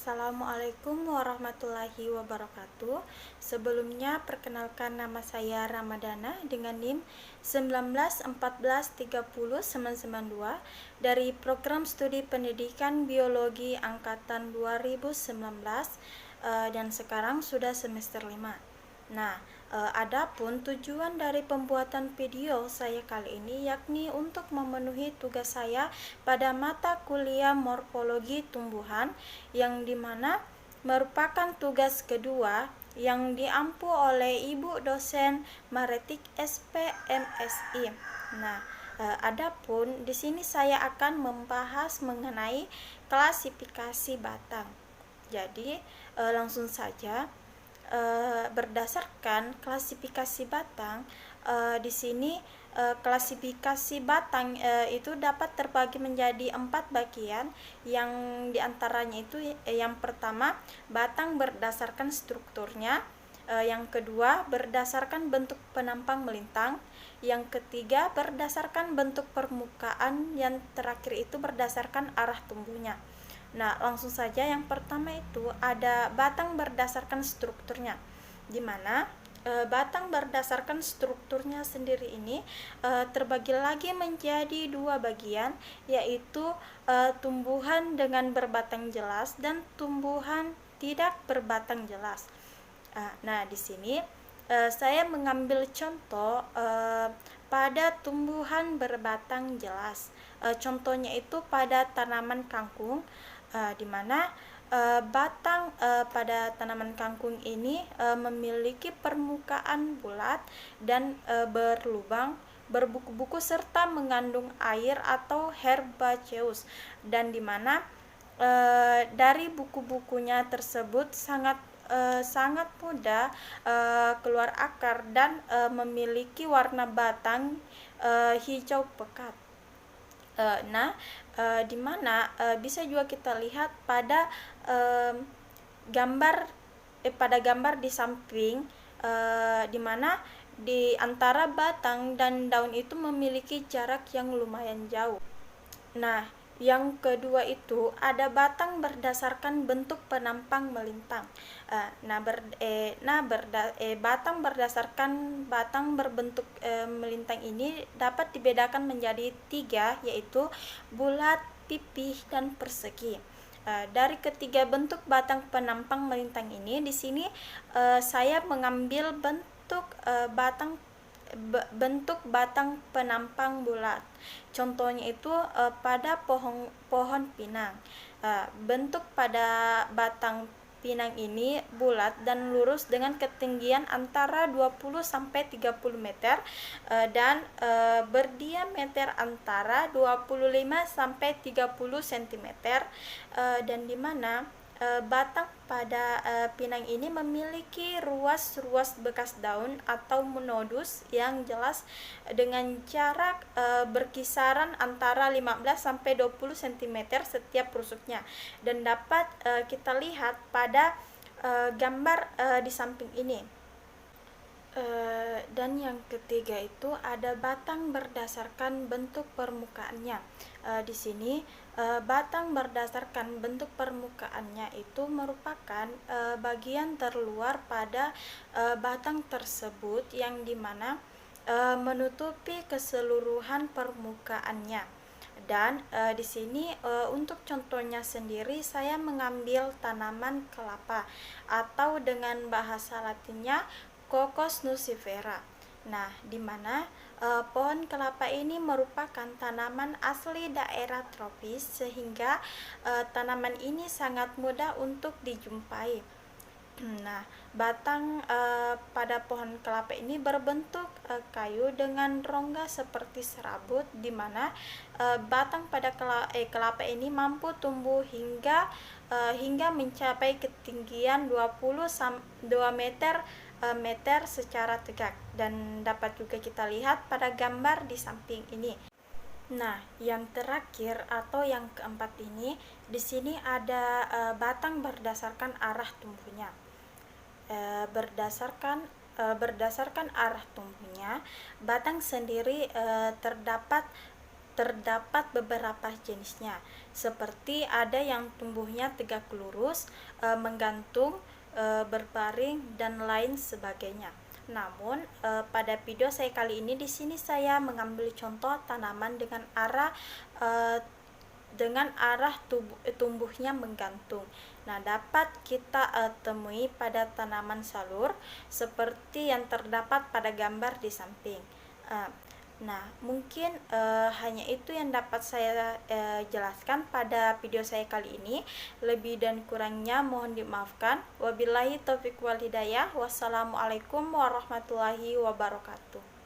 Assalamualaikum warahmatullahi wabarakatuh. Sebelumnya perkenalkan, nama saya Ramadana dengan NIM 19143092 dari Program Studi Pendidikan Biologi Angkatan 2019, dan sekarang sudah semester 5. Nah, adapun tujuan dari pembuatan video saya kali ini yakni untuk memenuhi tugas saya pada mata kuliah morfologi tumbuhan, yang dimana merupakan tugas kedua yang diampu oleh Ibu dosen Maretik SP MSI. Nah, adapun di sini saya akan membahas mengenai klasifikasi batang. Jadi, langsung saja. Berdasarkan klasifikasi batang, di sini klasifikasi batang itu dapat terbagi menjadi 4 bagian, yang diantaranya itu yang pertama, batang berdasarkan strukturnya, yang kedua berdasarkan bentuk penampang melintang, yang ketiga berdasarkan bentuk permukaan, yang terakhir itu berdasarkan arah tumbuhnya. Nah, langsung saja, yang pertama itu ada batang berdasarkan strukturnya, di mana batang berdasarkan strukturnya sendiri ini terbagi lagi menjadi 2 bagian, yaitu tumbuhan dengan berbatang jelas dan tumbuhan tidak berbatang jelas. Nah, di sini saya mengambil contoh pada tumbuhan berbatang jelas. Contohnya itu pada tanaman kangkung, di mana batang pada tanaman kangkung ini memiliki permukaan bulat dan berlubang, berbuku-buku serta mengandung air atau herbaceous, dan di mana dari buku-bukunya tersebut sangat mudah keluar akar dan memiliki warna batang hijau pekat. Di mana bisa juga kita lihat pada gambar di samping, di mana di antara batang dan daun itu memiliki jarak yang lumayan jauh. Nah, yang kedua itu ada batang berdasarkan bentuk penampang melintang. Batang berdasarkan batang berbentuk melintang ini dapat dibedakan menjadi 3, yaitu bulat, pipih, dan persegi. Dari ketiga bentuk batang penampang melintang ini, di sini saya mengambil bentuk batang penampang bulat. Contohnya itu pada pohon pinang. Bentuk pada batang pinang ini bulat dan lurus dengan ketinggian antara 20 sampai 30 meter dan berdiameter antara 25 sampai 30 cm, dan di mana batang pada pinang ini memiliki ruas-ruas bekas daun atau monodus yang jelas dengan jarak berkisaran antara 15 sampai 20 cm setiap rusuknya, dan dapat kita lihat pada gambar di samping ini. Dan yang ketiga itu ada batang berdasarkan bentuk permukaannya. Di sini batang berdasarkan bentuk permukaannya itu merupakan bagian terluar pada batang tersebut, yang dimana menutupi keseluruhan permukaannya. Dan di sini untuk contohnya sendiri saya mengambil tanaman kelapa, atau dengan bahasa latinnya Cocos nucifera. Nah, di mana pohon kelapa ini merupakan tanaman asli daerah tropis, sehingga tanaman ini sangat mudah untuk dijumpai. Nah, batang pada pohon kelapa ini berbentuk kayu dengan rongga seperti serabut, di mana batang pada kelapa ini mampu tumbuh hingga mencapai ketinggian 2 meter secara tegak, dan dapat juga kita lihat pada gambar di samping ini. Nah, yang terakhir atau yang keempat ini, di sini ada batang berdasarkan arah tumbuhnya. Berdasarkan arah tumbuhnya, batang sendiri terdapat terdapat beberapa jenisnya, seperti ada yang tumbuhnya tegak lurus, menggantung, berbaring, dan lain sebagainya. Namun pada video saya kali ini di sini saya mengambil contoh tanaman dengan arah tumbuhnya menggantung. Nah, dapat kita temui pada tanaman salur seperti yang terdapat pada gambar di samping. Nah, mungkin hanya itu yang dapat saya jelaskan pada video saya kali ini. Lebih dan kurangnya mohon dimaafkan. Wabillahi taufiq wal hidayah. Wassalamualaikum warahmatullahi wabarakatuh.